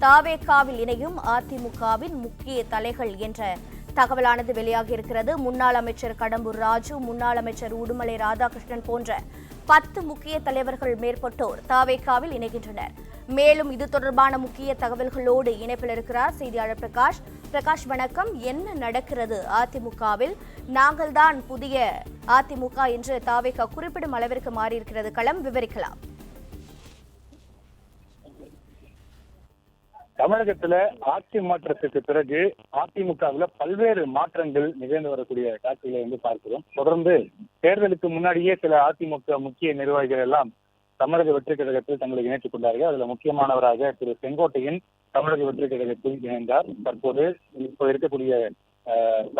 தாவேகாவில் இணையும் அதிமுகவின் முக்கிய தலைகள் என்ற தகவலானது வெளியாகியிருக்கிறது. முன்னாள் அமைச்சர் கடம்பூர் ராஜு, முன்னாள் அமைச்சர் உடுமலை ராதாகிருஷ்ணன் போன்ற 10 முக்கிய தலைவர்கள் மேற்பட்டோர் தாவேகாவில் இணைகின்றனர். மேலும் இது தொடர்பான முக்கிய தகவல்களோடு இணைப்பில் இருக்கிறார் செய்தியாளர் பிரகாஷ். பிரகாஷ் வணக்கம். என்ன நடக்கிறது அதிமுகவில்? நாங்கள் தான் புதிய அதிமுக என்று தாவேகா குறிப்பிடும் அளவிற்கு மாறியிருக்கிறது களம், விவரிக்கலாம். தமிழகத்துல ஆட்சி மாற்றத்துக்கு பிறகு அதிமுகவில் பல்வேறு மாற்றங்கள் நிகழ்ந்து வரக்கூடிய காட்சிகளை பார்க்கிறோம். தொடர்ந்து தேர்தலுக்கு முன்னாடியே சில அதிமுக முக்கிய நிர்வாகிகள் எல்லாம் தமிழக வெற்றி கழகத்தில் தங்களை இணைத்துக் கொண்டார்கள். அதுல முக்கியமானவராக திரு செங்கோட்டையன் தமிழக வெற்றி கழகத்தில் இணைந்தார். தற்போது இப்போ இருக்கக்கூடிய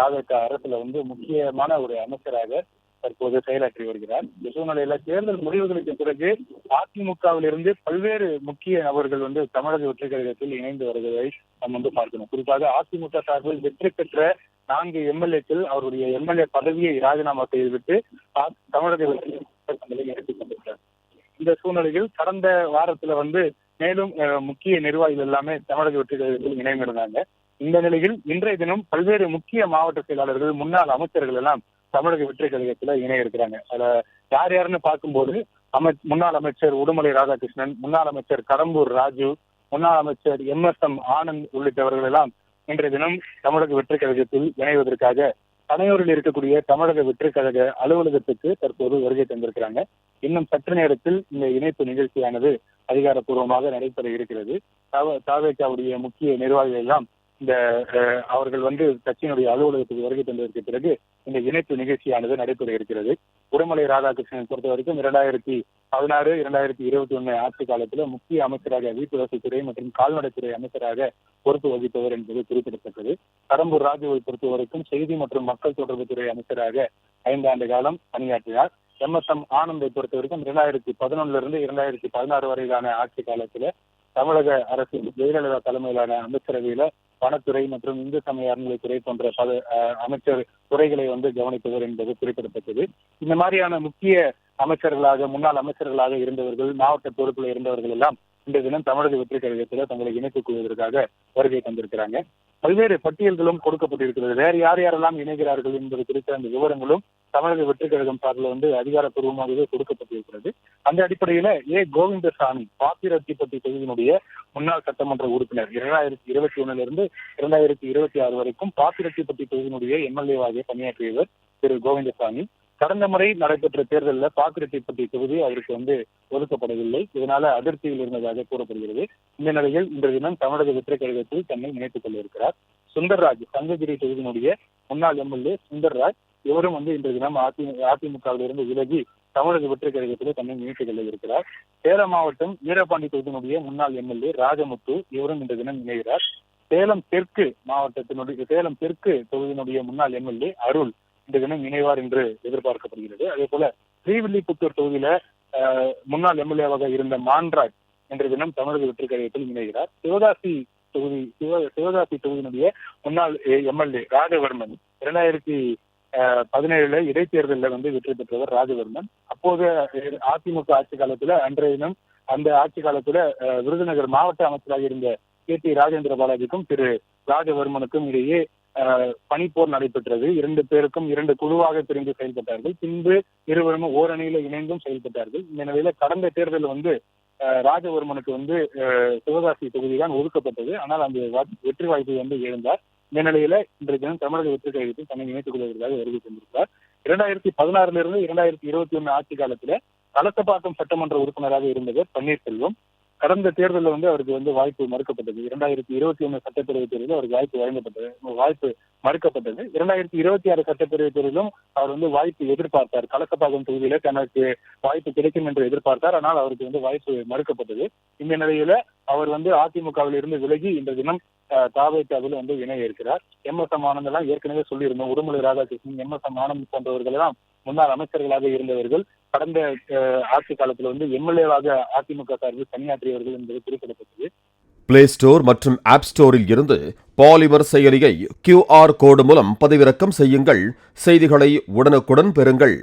தாவேகா அரசுல முக்கியமான ஒரு அமைச்சராக தற்போது செயலாற்றி வருகிறார். இந்த சூழ்நிலையில தேர்தல் முடிவுகளுக்கு பிறகு அதிமுகவில் இருந்து பல்வேறு முக்கிய நபர்கள் தமிழக வெற்றி கழகத்தில் இணைந்து வருவதை நாம் பார்க்கணும். குறிப்பாக அதிமுக சார்பில் வெற்றி பெற்ற 4 எம்எல்ஏக்கள் அவருடைய எம்எல்ஏ பதவியை ராஜினாமா செய்துவிட்டு தமிழக வெற்றி கழகங்களை இணைத்துக் கொண்டிருக்கிறார். இந்த சூழ்நிலையில் கடந்த வாரத்துல மேலும் முக்கிய நிர்வாகிகள் எல்லாமே தமிழக வெற்றி கழகத்தில் இணைந்திருந்தாங்க. இந்த நிலையில் இன்றைய தினம் பல்வேறு முக்கிய மாவட்ட செயலாளர்கள், முன்னாள் அமைச்சர்கள் எல்லாம் தமிழக வெற்றி கழகத்துல இணைய இருக்கிறாங்க. அதுல யார் யாருன்னு பார்க்கும்போது முன்னாள் அமைச்சர் உடுமலை ராதாகிருஷ்ணன், முன்னாள் அமைச்சர் கடம்பூர் ராஜு, முன்னாள் அமைச்சர் MSM ஆனந்த் உள்ளிட்டவர்கள் எல்லாம் இன்றைய தினம் தமிழக வெற்றி கழகத்தில் இணைவதற்காக பனையூரில் இருக்கக்கூடிய தமிழக வெற்றி கழக அலுவலகத்துக்கு தற்போது வருகை தந்திருக்கிறாங்க. இன்னும் சற்று நேரத்தில் இந்த இணைப்பு நிகழ்ச்சியானது அதிகாரப்பூர்வமாக நடைபெற இருக்கிறது. தாவேகாவுடைய முக்கிய நிர்வாகிகள் எல்லாம் இந்த அவர்கள் கட்சியினுடைய அலுவலகத்துக்கு வருகை தந்ததற்கு பிறகு இந்த இணைப்பு நிகழ்ச்சியானது நடைபெற இருக்கிறது. உடுமலை ராதாகிருஷ்ணனை பொறுத்த வரைக்கும் 2016, 2021 ஆட்சி காலத்துல முக்கிய அமைச்சராக வீட்டுவசதித்துறை மற்றும் கால்நடைத்துறை அமைச்சராக பொறுப்பு வகித்தவர் என்பது குறிப்பிடத்தக்கது. கடம்பூர் ராஜுவை பொறுத்த வரைக்கும் செய்தி மற்றும் மக்கள் தொடர்புத்துறை அமைச்சராக 5 ஆண்டு காலம் பணியாற்றினார். MSM ஆனந்தை பொறுத்த வரைக்கும் 2011 இருந்து 2016 வரையிலான ஆட்சி காலத்துல தமிழக அரசு ஜெயலலிதா தலைமையிலான அமைச்சரவையில வனத்துறை மற்றும் இந்து சமய அறநிலைத்துறை போன்ற அமைச்சர் துறைகளை கவனிப்பவர் என்பது குறிப்பிடத்தக்கது. இந்த மாதிரியான முக்கிய அமைச்சர்களாக, முன்னாள் அமைச்சர்களாக இருந்தவர்கள், மாவட்ட பொறுப்புல இருந்தவர்கள் எல்லாம் இன்றைய தினம் தமிழக வெற்றி கழகத்துல தங்களை இணைத்துக் கொள்வதற்காக வருகை தந்திருக்கிறாங்க. பல்வேறு பட்டியல்களும் கொடுக்கப்பட்டிருக்கிறது. வேறு யார் யாரெல்லாம் இணைகிறார்கள் என்பது குறித்த அந்த விவரங்களும் தமிழக வெற்றி கழகம் சார்பில் அதிகாரப்பூர்வமாகவே கொடுக்கப்பட்டிருக்கிறது. அந்த அடிப்படையில கோவிந்தசாமி பாப்பிரெட்டிப்பட்டி தொகுதியினுடைய முன்னாள் சட்டமன்ற உறுப்பினர் 2021 இருந்து 2026 வரைக்கும் பாப்பிரெட்டிப்பட்டி தொகுதியினுடைய MLA-வாக பணியாற்றியவர் திரு கோவிந்தசாமி. கடந்த முறை நடைபெற்ற தேர்தலில் பாப்பிரெட்டிப்பட்டி தொகுதி அவருக்கு ஒதுக்கப்படவில்லை. இதனால அதிருப்தியில் இருந்ததாக கூறப்படுகிறது. இந்த நிலையில் இன்றைய தினம் தமிழக வெற்றி கழகத்தில் தன்னை இணைத்துக் கொள்ள இருக்கிறார். சுந்தர்ராஜ் சங்ககிரி தொகுதியினுடைய முன்னாள் MLA சுந்தர்ராஜ், இவரும் இன்றைய தினம் அதிமுகவில் இருந்து விலகி தமிழக வெற்றி கழகத்தில் தன்னை இணைத்துக் கொள்ள இருக்கிறார். சேலம் மாவட்டம் வீரபாண்டி தொகுதியினுடைய முன்னாள் MLA ராஜமுத்து, இவரும் இன்றைய தினம் இணைகிறார். சேலம் தெற்கு தொகுதியினுடைய முன்னாள் MLA அருள் இந்த தினம் இணைவார் என்று எதிர்பார்க்கப்படுகிறது. அதே போல ஸ்ரீவில்லிபுத்தூர் தொகுதியில முன்னாள் MLA-வாக இருந்த மான்ராஜ் இன்றைய தினம் தமிழக வெற்றி கழகத்தில் இணைகிறார். சிவகாசி தொகுதியினுடைய முன்னாள் MLA ராஜவர்மன் 2017 இடைத்தேர்தலில் வெற்றி பெற்றவர் ராஜவர்மன். அப்போது அதிமுக ஆட்சி காலத்துல அன்றைய தினம் அந்த ஆட்சி காலத்துல விருதுநகர் மாவட்ட அமைச்சராக இருந்த KT ராஜேந்திர பாலாஜிக்கும் திரு ராஜவர்மனுக்கும் இடையே பனிப்போர் நடைபெற்றது. 2 பேருக்கும் 2 குழுவாக பிரிந்து செயல்பட்டார்கள். பின்பு இருவரும் ஓரணியில இணைந்தும் செயல்பட்டார்கள். இந்த நிலையில கடந்த தேர்தல் ராஜவர்மனுக்கு சிவகாசி தொகுதி தான் ஒதுக்கப்பட்டது. ஆனால் அந்த வெற்றி வாய்ப்பை இழந்தார். இந்த நிலையில இன்றைய தினம் தமிழக வெற்றி கழகத்தில் தன்னை இணைத்துக் கொள்வதற்காக வருகை தந்திருக்கிறார். 2016 இருந்து 2021 ஆட்சி காலத்துல கலசப்பாக்கம் சட்டமன்ற உறுப்பினராக இருந்தவர் பன்னீர்செல்வம். கடந்த தேர்தலில் அவருக்கு வாய்ப்பு மறுக்கப்பட்டது. 2021 சட்டப்பேரவை தேர்தலில் அவருக்கு வாய்ப்பு மறுக்கப்பட்டது. 2026 சட்டப்பேரவை தேர்தலும் அவர் வாய்ப்பு எதிர்பார்த்தார். கலசப்பாக்கம் தொகுதியில தனக்கு வாய்ப்பு கிடைக்கும் என்று எதிர்பார்த்தார். ஆனால் அவருக்கு வாய்ப்பு மறுக்கப்பட்டது. இந்த நிலையில அவர் அதிமுகவில் இருந்து விலகி இந்த தினம் தாவேகாவில் இணைய இருக்கிறார். MSM ஆனந்த் எல்லாம் ஏற்கனவே சொல்லியிருந்தோம். உடுமலை ராதாகிருஷ்ணன், MSM ஆனந்த் போன்றவர்கள் எல்லாம் முன்னாள் அமைச்சர்களாக இருந்தவர்கள். கடந்த ஆட்சி காலத்தில் MLA-வாக அதிமுக சார்பில் பணியாற்றியவர்கள் என்பது குறிப்பிடத்தக்கது. பிளே ஸ்டோர் மற்றும் ஆப் ஸ்டோரில் இருந்து பாலிமர் செயலியை QR கோடு மூலம் பதிவிறக்கம் செய்யுங்கள். செய்திகளை உடனுக்குடன் பெறுங்கள்.